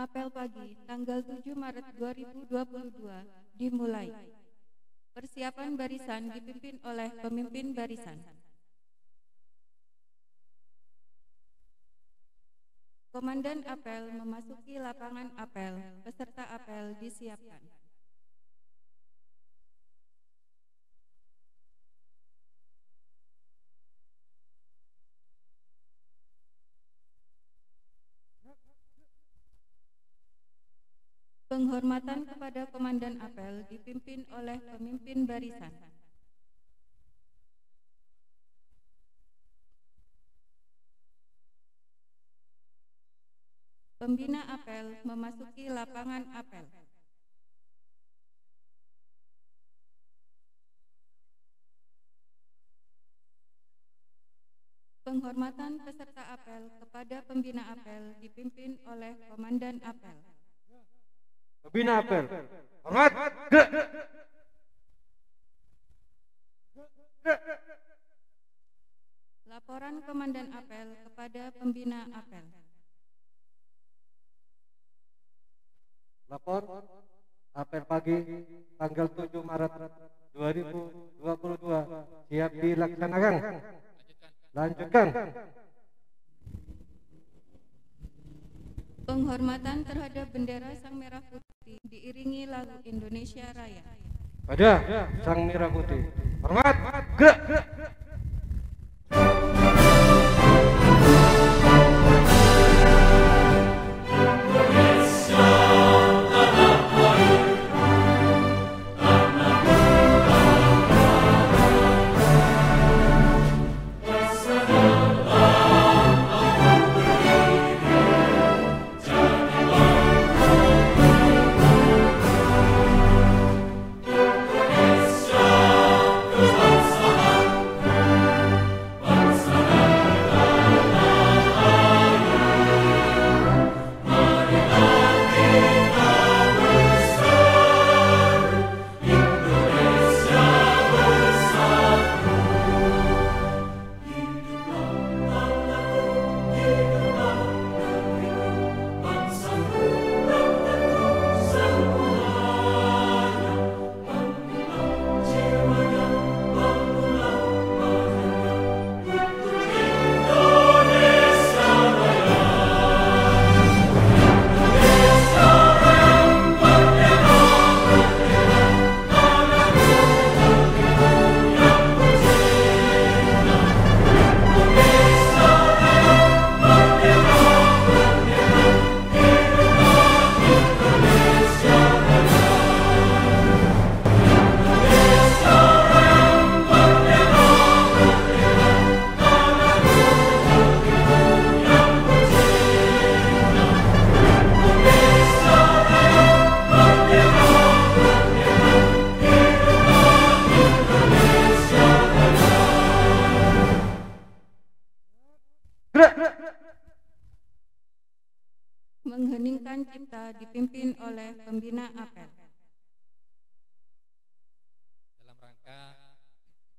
Apel pagi tanggal 7 Maret 2022 dimulai. Persiapan barisan dipimpin oleh pemimpin barisan. Komandan apel memasuki lapangan apel, peserta apel disiapkan. Penghormatan kepada Komandan Apel dipimpin oleh pemimpin barisan. Pembina apel memasuki lapangan apel. Penghormatan peserta apel kepada pembina apel dipimpin oleh Komandan apel. Pembina apel, hormat, gerak. Laporan Komandan apel kepada pembina apel. Lapor, apel pagi tanggal 7 Maret 2022 siap dilaksanakan. Lanjutkan. Penghormatan terhadap bendera Sang Merah Putih diiringi lagu Indonesia Raya. Pada Sang Merah Putih, hormat, gerak. Mengheningkan cipta dipimpin oleh pembina apel. Dalam rangka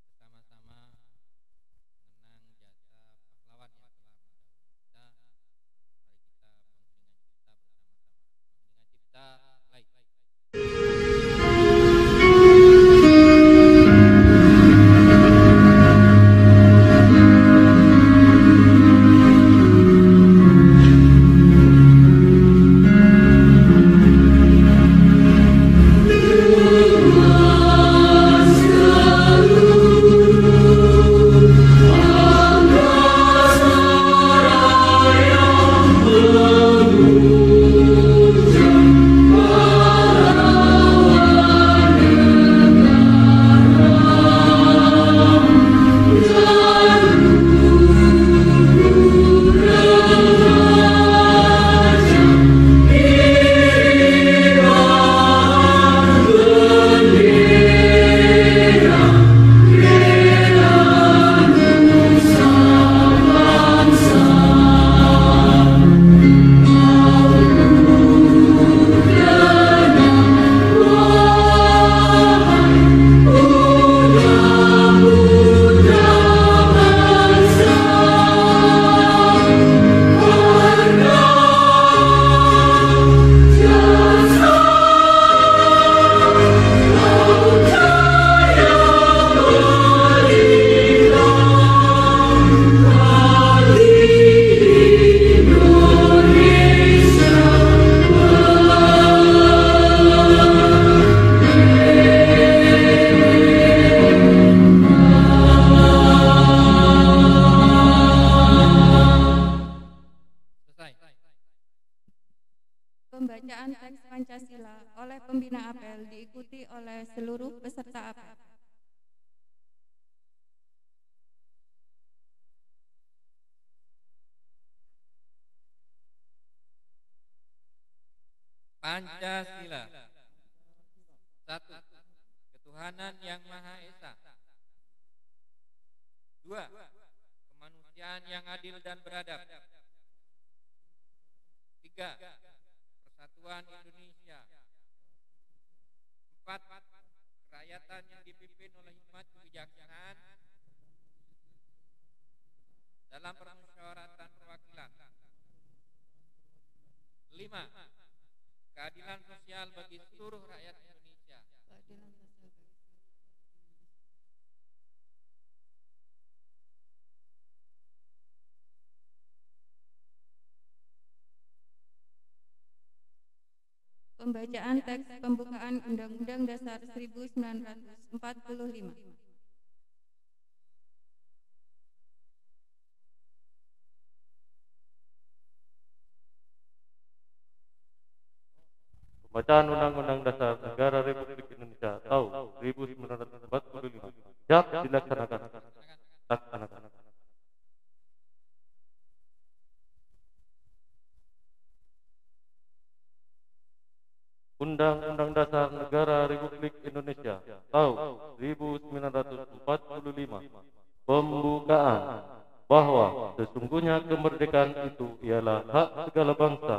bersama-sama mengenang jasa pahlawan yang telah mendahului kita, mari kita mengheningkan cipta bersama-sama. Mengheningkan cipta, Pembacaan teks Pancasila oleh pembina apel diikuti oleh seluruh peserta apel. Pancasila. 1. Ketuhanan yang Maha Esa. 2. Kemanusiaan yang adil dan beradab. 3. Persatuan Indonesia. 4. Kerakyatan yang dipimpin oleh hikmat kebijaksanaan dalam permusyawaratan perwakilan. 5. Keadilan sosial bagi seluruh rakyat Indonesia. Pembacaan teks pembukaan Undang-Undang Dasar 1945. Pembacaan Undang-Undang Dasar Negara Republik Indonesia tahun 1945. Siap dilaksanakan. Laksanakan. Undang-Undang Dasar Negara Republik Indonesia tahun 1945. Pembukaan bahwa sesungguhnya kemerdekaan itu ialah hak segala bangsa,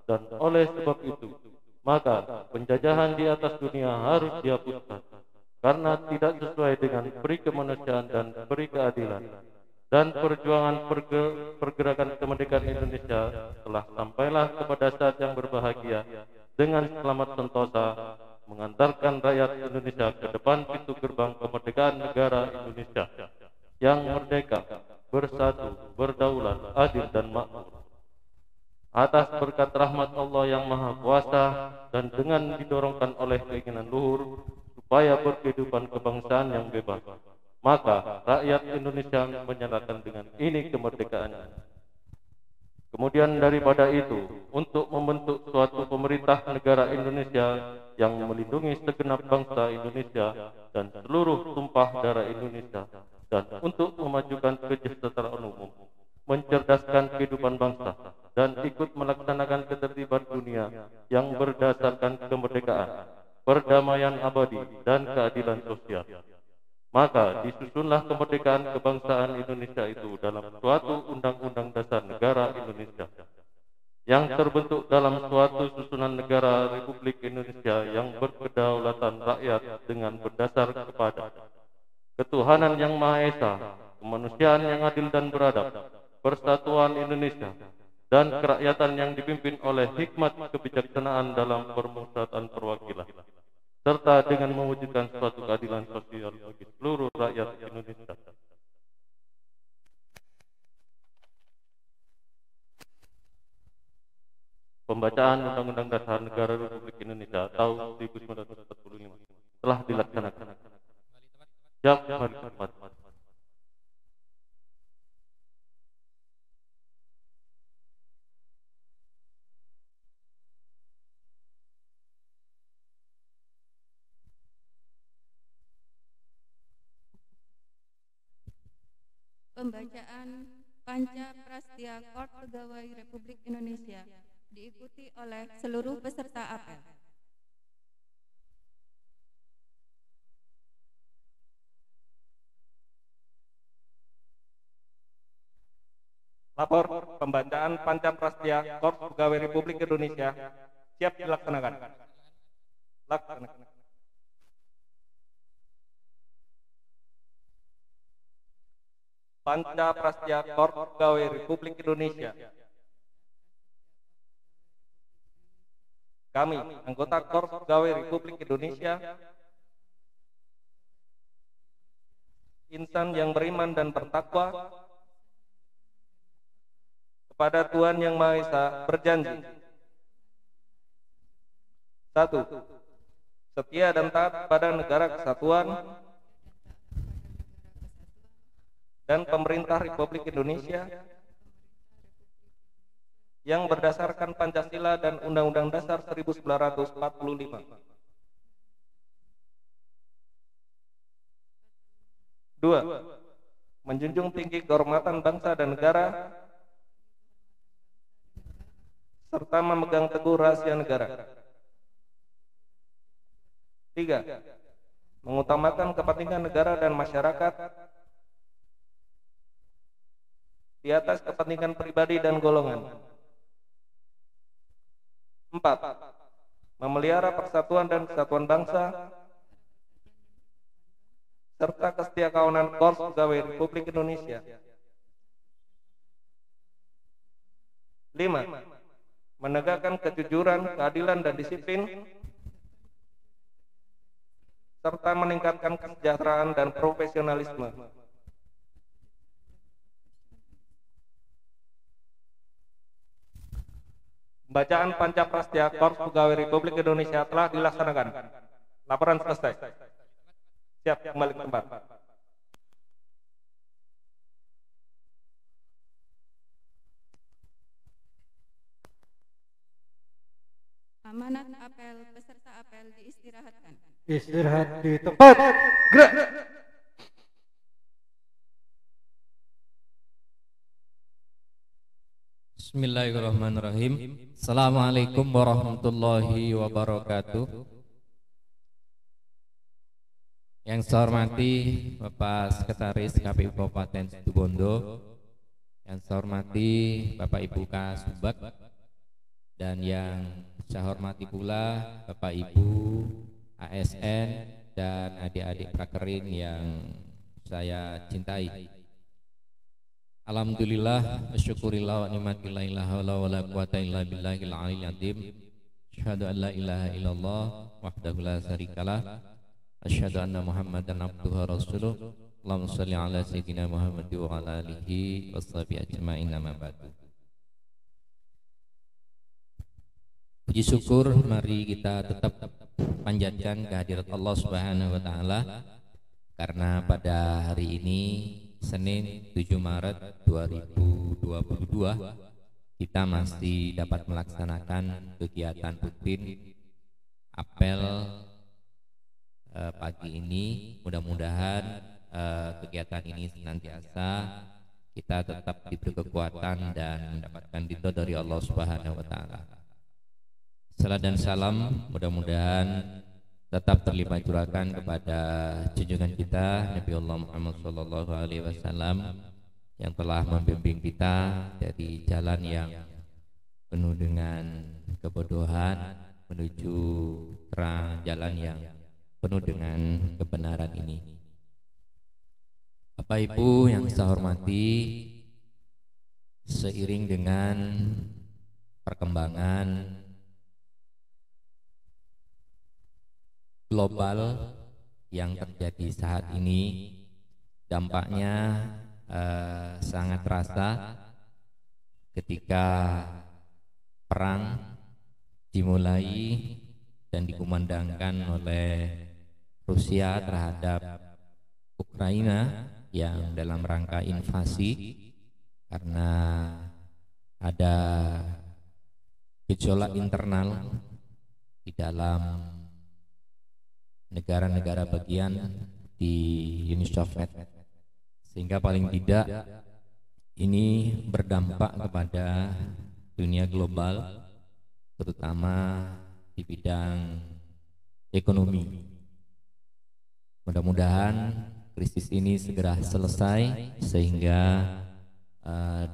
dan oleh sebab itu maka penjajahan di atas dunia harus dihapuskan karena tidak sesuai dengan peri kemanusiaan dan peri keadilan, dan perjuangan pergerakan kemerdekaan Indonesia telah sampailah kepada saat yang berbahagia dengan selamat sentosa mengantarkan rakyat Indonesia ke depan pintu gerbang kemerdekaan negara Indonesia yang merdeka, bersatu, berdaulat, adil dan makmur. Atas berkat rahmat Allah yang Maha Kuasa dan dengan didorongkan oleh keinginan luhur supaya berkehidupan kebangsaan yang bebas, maka rakyat Indonesia menyatakan dengan ini kemerdekaannya. Kemudian daripada itu, untuk membentuk suatu pemerintah negara Indonesia yang melindungi segenap bangsa Indonesia dan seluruh tumpah darah Indonesia, dan untuk memajukan kesejahteraan umum, mencerdaskan kehidupan bangsa, dan ikut melaksanakan ketertiban dunia yang berdasarkan kemerdekaan, perdamaian abadi, dan keadilan sosial. Maka disusunlah kemerdekaan kebangsaan Indonesia itu dalam suatu undang-undang dasar negara Indonesia yang terbentuk dalam suatu susunan negara Republik Indonesia yang berkedaulatan rakyat dengan berdasar kepada ketuhanan yang Maha Esa, kemanusiaan yang adil dan beradab, persatuan Indonesia, dan kerakyatan yang dipimpin oleh hikmat kebijaksanaan dalam permusyawaratan perwakilan, serta dengan mewujudkan suatu keadilan sosial bagi seluruh rakyat Indonesia. Pembacaan Undang-Undang Dasar Negara Republik Indonesia tahun 1945 telah dilaksanakan. Siap kembali ke tempat. Pembacaan Panca Prastya Kord Pegawai Republik Indonesia diikuti oleh seluruh peserta apel. Lapor pembacaan Panca Prastya Kord Pegawai Republik Indonesia siap dilaksanakan. Laksanakan. Panca Prastya Kord Pegawai Republik Indonesia. Kami, anggota Kord Pegawai Republik Indonesia, insan yang beriman dan bertakwa kepada Tuhan Yang Maha Esa, berjanji: 1. Setia dan taat pada negara kesatuan dan pemerintah Republik Indonesia yang berdasarkan Pancasila dan Undang-Undang Dasar 1945. 2. Menjunjung tinggi kehormatan bangsa dan negara serta memegang teguh rahasia negara. 3. Mengutamakan kepentingan negara dan masyarakat di atas kepentingan pribadi dan golongan. 4. Memelihara persatuan dan kesatuan bangsa serta kesetiakawanan Korps Pegawai Republik Indonesia. 5. Menegakkan kejujuran, keadilan, dan disiplin serta meningkatkan kesejahteraan dan profesionalisme. Pembacaan Pancaprastya Korps Pegawai Republik Indonesia telah dilaksanakan. Laporan selesai. Siap kembali ke tempat. Amanat apel peserta apel diistirahatkan. Istirahat di tempat. Gerak. Bismillahirrahmanirrahim. Assalamualaikum warahmatullahi wabarakatuh. Yang saya hormati Bapak Sekretaris KPU Kabupaten Situbondo, yang saya hormati Bapak Ibu Kasubag, dan yang saya hormati pula Bapak Ibu ASN dan adik-adik prakerin yang saya cintai. Alhamdulillah, syukurillah wa nikmatillah, la haula wala quwata illa billahil aliyil azim. Asyhadu an la ilaha illallah wahdahu la syarikalah, asyhadu anna Muhammadan abduhu wa rasuluh. Allahumma shalli ala sayyidina Muhammad wa ala alihi washabihi ajmain, amma ba'du. Puji syukur mari kita tetap panjatkan kehadirat Allah Subhanahu wa taala, karena pada hari ini Senin 7 Maret 2022 kita masih dapat melaksanakan kegiatan rutin apel pagi ini. Mudah-mudahan kegiatan ini senantiasa kita tetap diberi kekuatan dan mendapatkan ridho dari Allah Subhanahu wa taala. Salam dan salam mudah-mudahan tetap terlibat curahkan kepada junjungan kita Nabi Allah Muhammad sallallahu alaihi wasallam yang telah membimbing kita dari jalan yang penuh dengan kebodohan menuju terang jalan yang penuh dengan kebenaran ini. Bapak Ibu yang saya hormati, seiring dengan perkembangan global yang terjadi saat ini, dampaknya sangat terasa ketika perang dimulai dan dikumandangkan oleh Rusia terhadap Ukraina yang dalam rangka invasi, karena ada gejolak internal di dalam negara-negara bagian di Uni Soviet, sehingga paling tidak ini berdampak kepada dunia global, terutama di bidang ekonomi. Mudah-mudahan krisis ini segera selesai sehingga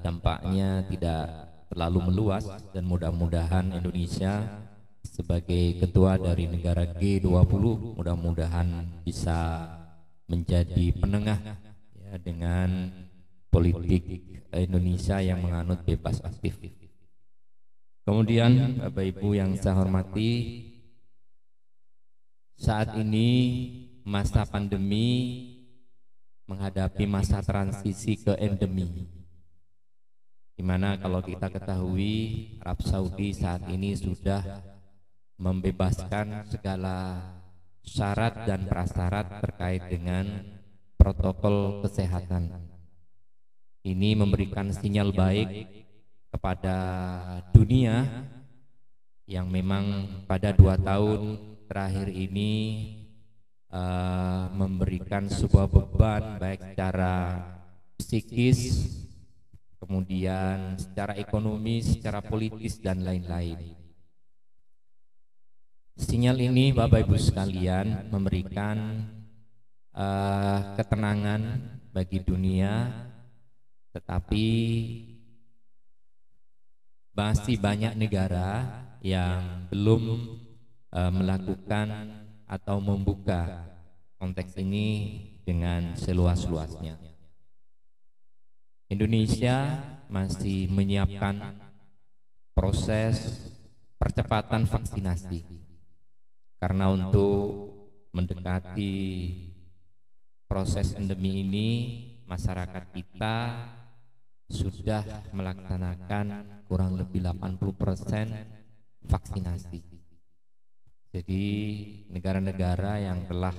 dampaknya tidak terlalu meluas, dan mudah-mudahan Indonesia sebagai ketua dari negara G20 mudah-mudahan bisa menjadi penengah ya, dengan politik Indonesia yang menganut bebas aktif. Kemudian Bapak Ibu yang saya hormati, saat ini masa pandemi menghadapi masa transisi ke endemi, di mana kalau kita ketahui Arab Saudi saat ini sudah membebaskan segala syarat dan prasyarat terkait dengan protokol kesehatan. Ini memberikan sinyal baik kepada dunia yang memang pada 2 tahun terakhir ini memberikan sebuah beban baik secara psikis, kemudian secara ekonomi, secara politis dan lain-lain. Sinyal ini Bapak Ibu sekalian memberikan ketenangan bagi dunia, tetapi masih banyak negara yang belum melakukan atau membuka konteks ini dengan seluas-luasnya. Indonesia masih menyiapkan proses percepatan vaksinasi karena untuk mendekati proses endemi ini masyarakat kita sudah melaksanakan kurang lebih 80% vaksinasi. Jadi negara-negara yang telah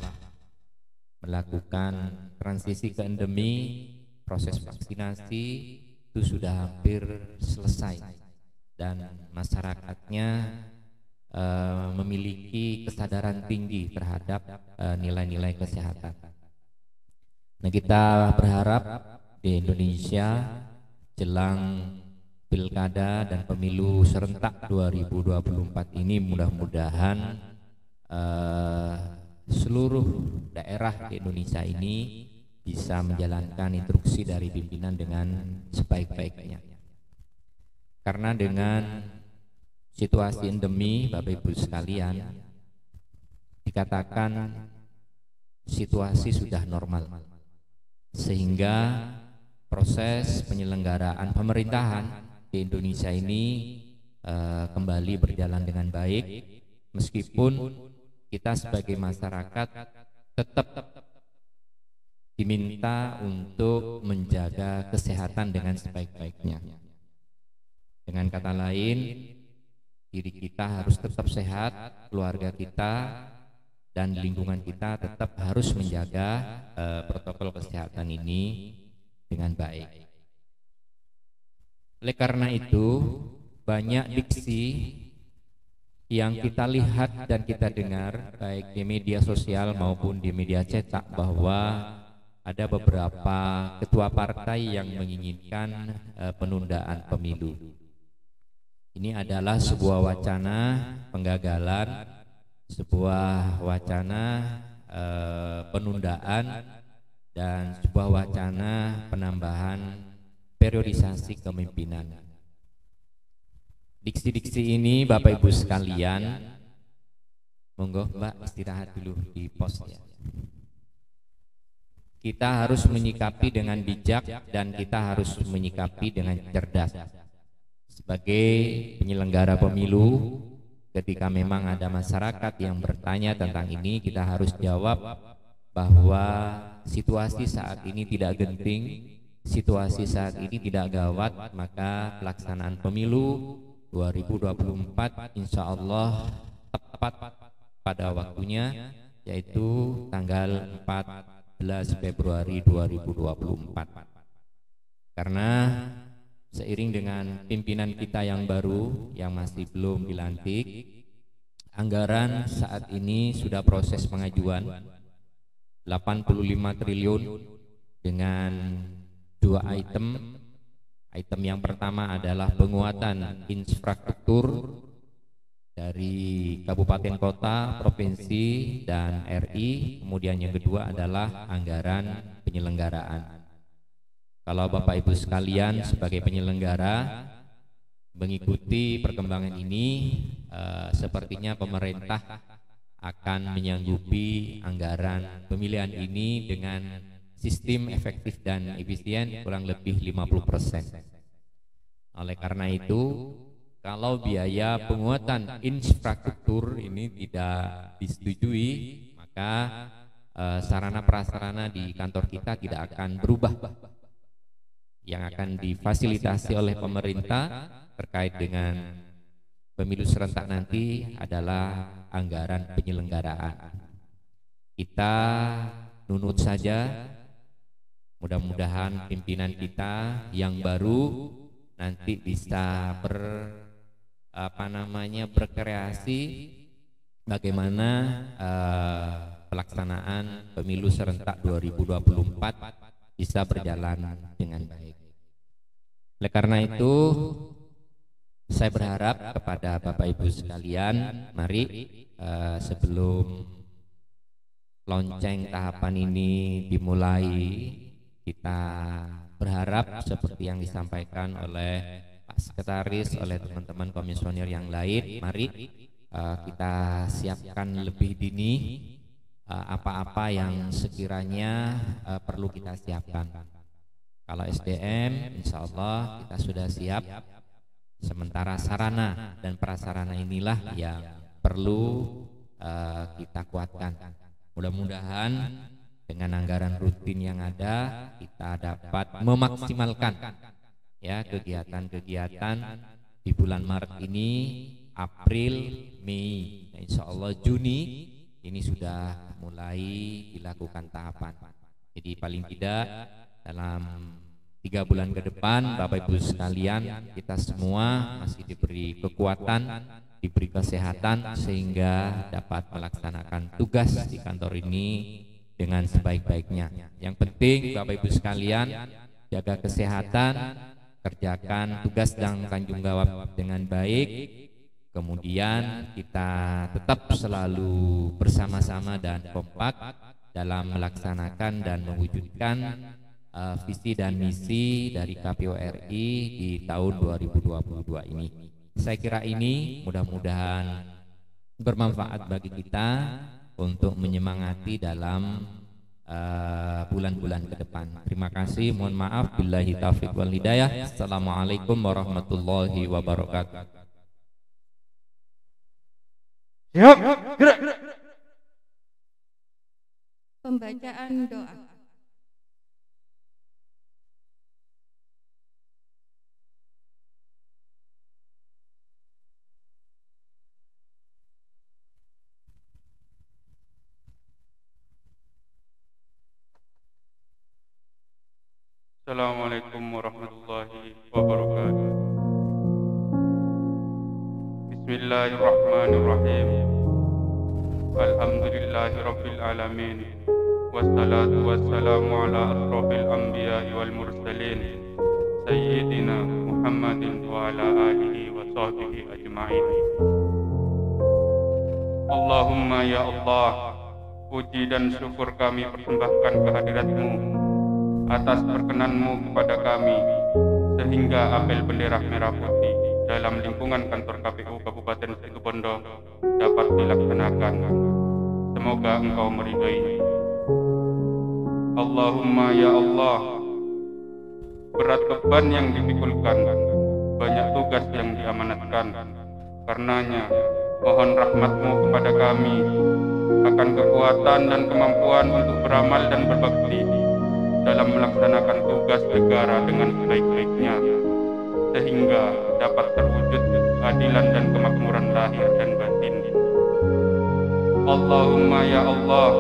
melakukan transisi ke endemi, proses vaksinasi itu sudah hampir selesai dan masyarakatnya memiliki kesadaran tinggi terhadap nilai-nilai kesehatan. Nah, kita berharap di Indonesia jelang Pilkada dan Pemilu serentak 2024 ini mudah-mudahan seluruh daerah di Indonesia ini bisa menjalankan instruksi dari pimpinan dengan sebaik-baiknya. Karena dengan situasi endemi, Bapak Ibu sekalian, dikatakan situasi sudah normal, sehingga proses penyelenggaraan pemerintahan di Indonesia ini kembali berjalan dengan baik, meskipun kita sebagai masyarakat tetap diminta untuk menjaga kesehatan dengan sebaik-baiknya. Dengan kata lain, diri kita harus tetap sehat, keluarga kita dan lingkungan kita tetap harus menjaga protokol kesehatan ini dengan baik. Oleh karena itu, banyak diksi yang kita lihat dan kita dengar baik di media sosial maupun di media cetak bahwa ada beberapa ketua partai yang menginginkan penundaan pemilu. Ini adalah sebuah wacana penggagalan, sebuah wacana penundaan, dan sebuah wacana penambahan periodisasi kepemimpinan. Diksi-diksi ini Bapak Ibu sekalian, monggo Mbak istirahat dulu di pos ya. Kita harus menyikapi dengan bijak dan kita harus menyikapi dengan cerdas. Sebagai penyelenggara pemilu, ketika memang ada masyarakat yang bertanya tentang ini, kita harus jawab bahwa situasi saat ini tidak genting, situasi saat ini tidak gawat, maka pelaksanaan pemilu 2024 insya Allah tepat pada waktunya, yaitu tanggal 14 Februari 2024. Karena seiring dengan pimpinan kita yang baru yang masih belum dilantik, anggaran saat ini sudah proses pengajuan 85 triliun dengan 2 item. Item yang pertama adalah penguatan infrastruktur dari kabupaten kota, provinsi, dan RI. Kemudian yang kedua adalah anggaran penyelenggaraan. Kalau Bapak Ibu sekalian sebagai penyelenggara mengikuti perkembangan ini, sepertinya pemerintah akan menyanggupi anggaran pemilihan ini dengan sistem efektif dan efisien kurang lebih 50%. Oleh karena itu, kalau biaya penguatan infrastruktur ini tidak disetujui, maka sarana prasarana di kantor kita tidak akan berubah. Yang akan difasilitasi oleh pemerintah terkait dengan pemilu serentak nanti adalah anggaran penyelenggaraan. Kita nunut saja, mudah-mudahan pimpinan kita yang baru nanti bisa berkreasi bagaimana pelaksanaan pemilu serentak 2024 bisa berjalan dengan baik. Oleh karena itu, saya berharap kepada Bapak Ibu sekalian, mari sebelum lonceng tahapan ini dimulai, kita berharap seperti yang disampaikan oleh Pak Sekretaris, oleh teman-teman komisioner yang lain, mari kita siapkan lebih dini apa-apa yang sekiranya perlu kita siapkan. Kalau SDM, insya Allah kita sudah siap. Sementara sarana dan prasarana inilah yang perlu kita kuatkan. Mudah-mudahan dengan anggaran rutin yang ada kita dapat memaksimalkan ya kegiatan-kegiatan di bulan Maret ini, April, Mei, nah, insya Allah Juni ini sudah mulai dilakukan tahapan. Jadi paling tidak dalam 3 bulan ke depan, Bapak Ibu sekalian, kita semua masih diberi kekuatan, diberi kesehatan sehingga dapat melaksanakan tugas di kantor ini dengan sebaik-baiknya. Yang penting Bapak Ibu sekalian, jaga kesehatan, kerjakan tugas dan tanggung jawab dengan baik. Kemudian kita tetap selalu bersama-sama dan kompak dalam melaksanakan dan mewujudkan visi dan misi dari KPU RI di tahun 2022 ini. Saya kira ini mudah-mudahan bermanfaat bagi kita untuk menyemangati dalam bulan-bulan ke depan. Terima kasih, mohon maaf, billahi taufiq wal hidayah. Assalamualaikum warahmatullahi wabarakatuh. Siap, gerak. Pembacaan doa. Assalamualaikum warahmatullahi wabarakatuh. Bismillahirrahmanirrahim. Alhamdulillahi rabbil alamin. Wassalatu wassalamu ala asrofil anbiya'i wal mursalin, Sayyidina Muhammadin wa ala alihi wa sahbihi ajma'in. Allahumma ya Allah, puji dan syukur kami persembahkan kehadirat-Mu atas perkenan-Mu kepada kami, sehingga apel bendera merah putih dalam lingkungan kantor KPU Kabupaten Situbondo dapat dilaksanakan. Semoga Engkau meridai. Allahumma ya Allah, berat beban yang dipikulkan, banyak tugas yang diamanatkan. Karenanya, mohon rahmat-Mu kepada kami akan kekuatan dan kemampuan untuk beramal dan berbakti dalam melaksanakan tugas negara dengan sebaik-baiknya, sehingga dapat terwujud keadilan dan kemakmuran lahir dan batin. Allahumma ya Allah,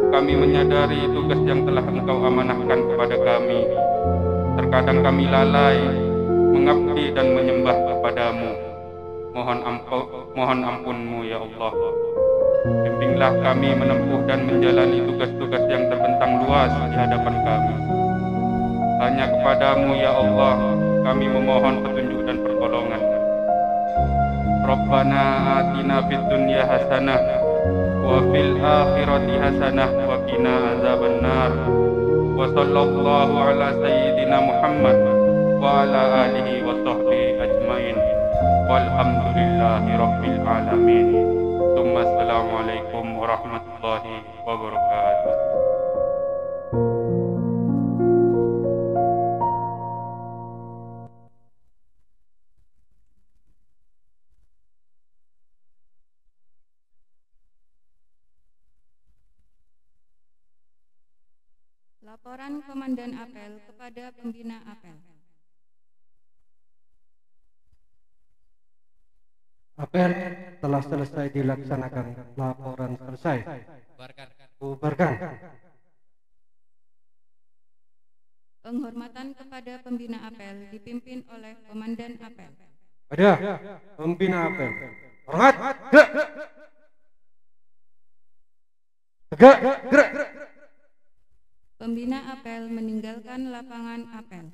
kami menyadari tugas yang telah Engkau amanahkan kepada kami. Terkadang kami lalai mengabdi dan menyembah kepadamu. Mohon ampun-Mu ya Allah. Bimbinglah kami menempuh dan menjalani tugas-tugas yang terbentang luas di hadapan kami. Hanya kepadamu ya Allah kami memohon petunjuk dan pertolongan. Rabbana atina fid dunya hasanah wa fil akhirati hasanah wa qina azabannar. Wa sallallahu ala sayyidina Muhammad wa ala alihi wa sahbihi ajmain. Walhamdulillahi rabbil alamin. Assalamualaikum warahmatullahi wabarakatuh. Laporan Komandan Apel kepada Pembina Apel. Apel telah selesai dilaksanakan. Laporan selesai. Bubarkan. Penghormatan kepada pembina apel dipimpin oleh Komandan Apel. Ada pembina apel. Hormat, gerak. Tegak, gerak. Pembina apel meninggalkan lapangan apel.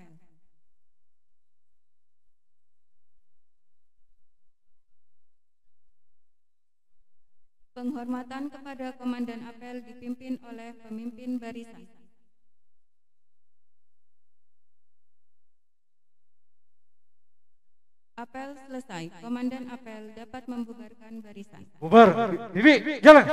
Penghormatan kepada Komandan Apel dipimpin oleh pemimpin barisan. Apel selesai. Komandan apel dapat membubarkan barisan. Bubar, Bibi, jalan.